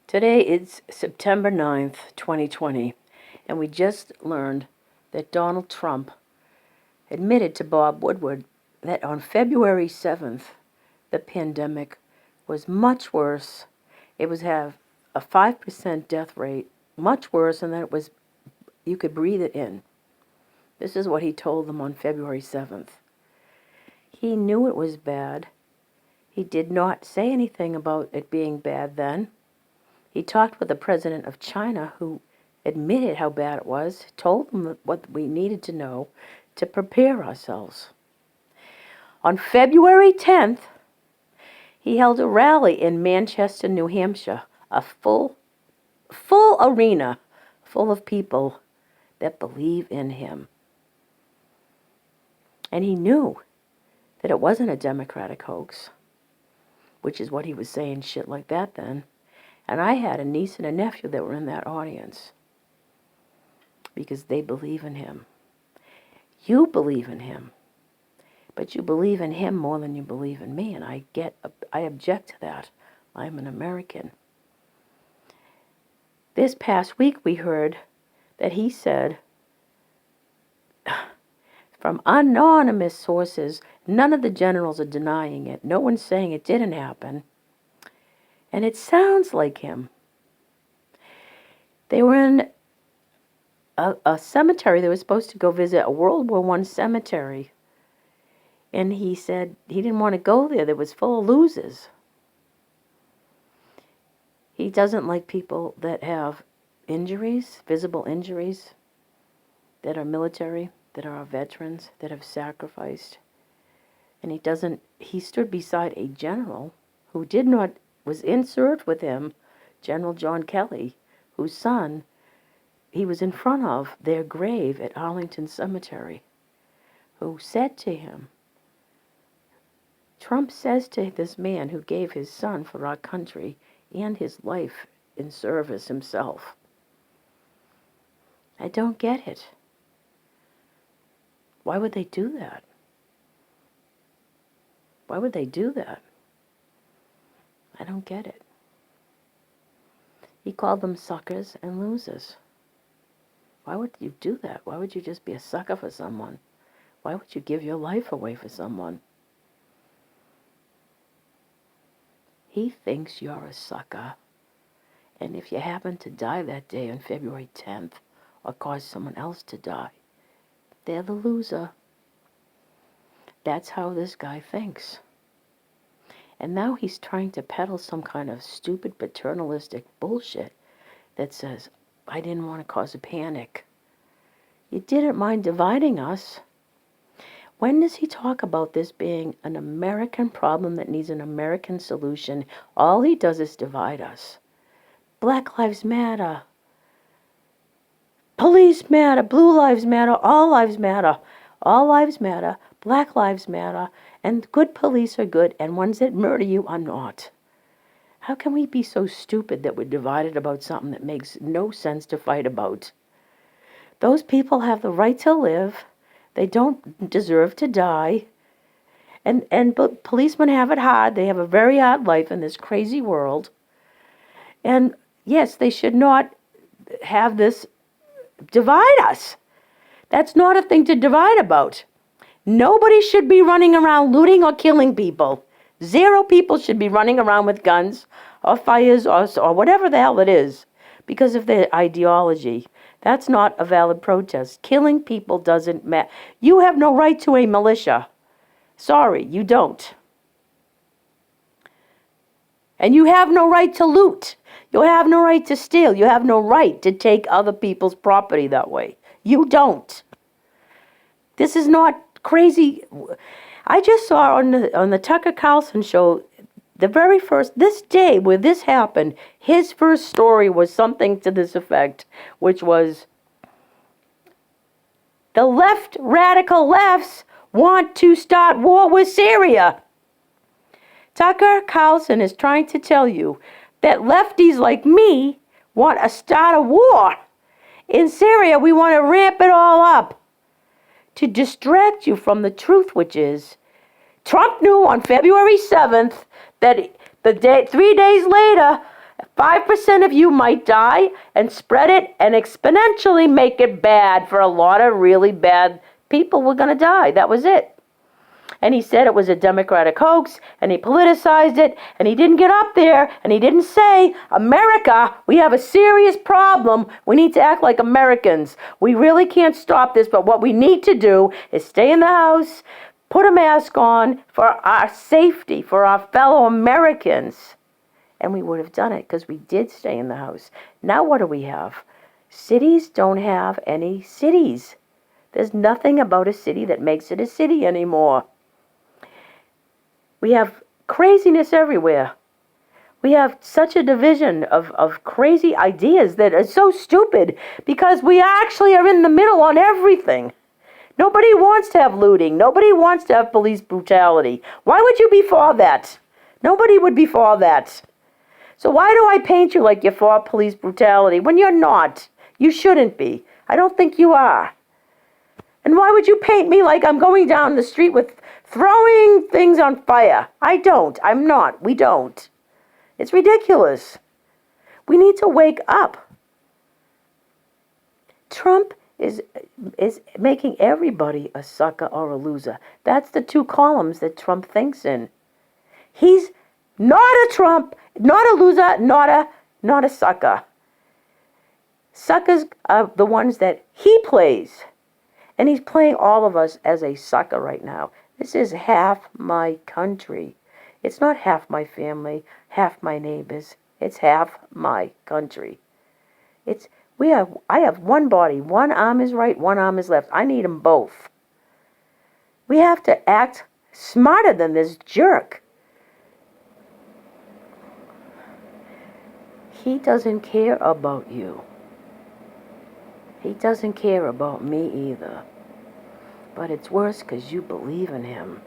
Today is September 9th, 2020, and we just learned that Donald Trump admitted to Bob Woodward that on February 7th, the pandemic was much worse. It was have a 5% death rate, much worse, and that it was you could breathe it in. This is what he told them on February 7th. He knew it was bad. He did not say anything about it being bad then. He talked with the president of China, who admitted how bad it was, told them what we needed to know to prepare ourselves. On February 10th, he held a rally in Manchester, New Hampshire, a full arena full of people that believe in him. And he knew that it wasn't a Democratic hoax, which is what he was saying shit like that then. And I had a niece and a nephew that were in that audience because they believe in him. You believe in him, but you believe in him more than you believe in me, and I object to that. I'm an American. This past week we heard that he said, from anonymous sources, none of the generals are denying it. No one's saying it didn't happen. And it sounds like him. They were in a cemetery. They were supposed to go visit a World War I cemetery. And he said he didn't want to go there. It was full of losers. He doesn't like people that have injuries, visible injuries, that are military, that are veterans, that have sacrificed. And he stood beside a general who was in service with him, General John Kelly, whose son, he was in front of their grave at Arlington Cemetery, who said to him, Trump says to this man who gave his son for our country and his life in service himself, I don't get it. Why would they do that? Why would they do that? I don't get it. He called them suckers and losers. Why would you do that? Why would you just be a sucker for someone? Why would you give your life away for someone? He thinks you're a sucker. And if you happen to die that day on February 10th or cause someone else to die, they're the loser. That's how this guy thinks. And now he's trying to peddle some kind of stupid paternalistic bullshit that says, I didn't want to cause a panic. You didn't mind dividing us. When does he talk about this being an American problem that needs an American solution? All he does is divide us. Black lives matter. Police matter. Blue lives matter. All lives matter. All lives matter. Black lives matter. And good police are good, and ones that murder you are not. How can we be so stupid that we're divided about something that makes no sense to fight about? Those people have the right to live. They don't deserve to die. But policemen have it hard. They have a very hard life in this crazy world. And yes, they should not have this divide us. That's not a thing to divide about. Nobody should be running around looting or killing people. 0 people should be running around with guns or fires or whatever the hell it is because of their ideology. That's not a valid protest. Killing people doesn't matter. You have no right to a militia. Sorry, you don't. And you have no right to loot. You have no right to steal. You have no right to take other people's property that way. You don't. This is not crazy. I just saw on the Tucker Carlson show, this day where this happened, his first story was something to this effect, which was, the radical lefts want to start war with Syria. Tucker Carlson is trying to tell you that lefties like me want to start a war. In Syria, we want to ramp it all up to distract you from the truth, which is Trump knew on February 7th that 3 days later, 5% of you might die and spread it and exponentially make it bad for a lot of really bad people were going to die. That was it. And he said it was a Democratic hoax, and he politicized it, and he didn't get up there, and he didn't say, America, we have a serious problem. We need to act like Americans. We really can't stop this, but what we need to do is stay in the house, put a mask on for our safety, for our fellow Americans. And we would have done it because we did stay in the house. Now what do we have? Cities don't have any cities. There's nothing about a city that makes it a city anymore. We have craziness everywhere. We have such a division of crazy ideas that are so stupid because we actually are in the middle on everything. Nobody wants to have looting. Nobody wants to have police brutality. Why would you be for that? Nobody would be for that. So why do I paint you like you're for police brutality when you're not? You shouldn't be. I don't think you are. And why would you paint me like I'm going down the street with throwing things on fire? I don't. I'm not. We don't. It's ridiculous. We need to wake up. Trump is making everybody a sucker or a loser. That's the two columns that Trump thinks in. He's not a Trump, not a loser, not a sucker. Suckers are the ones that he plays. And he's playing all of us as a sucker right now. This is half my country. It's not half my family, half my neighbors. It's half my country. I have one body. One arm is right, one arm is left. I need them both. We have to act smarter than this jerk. He doesn't care about you. He doesn't care about me either. But it's worse because you believe in him.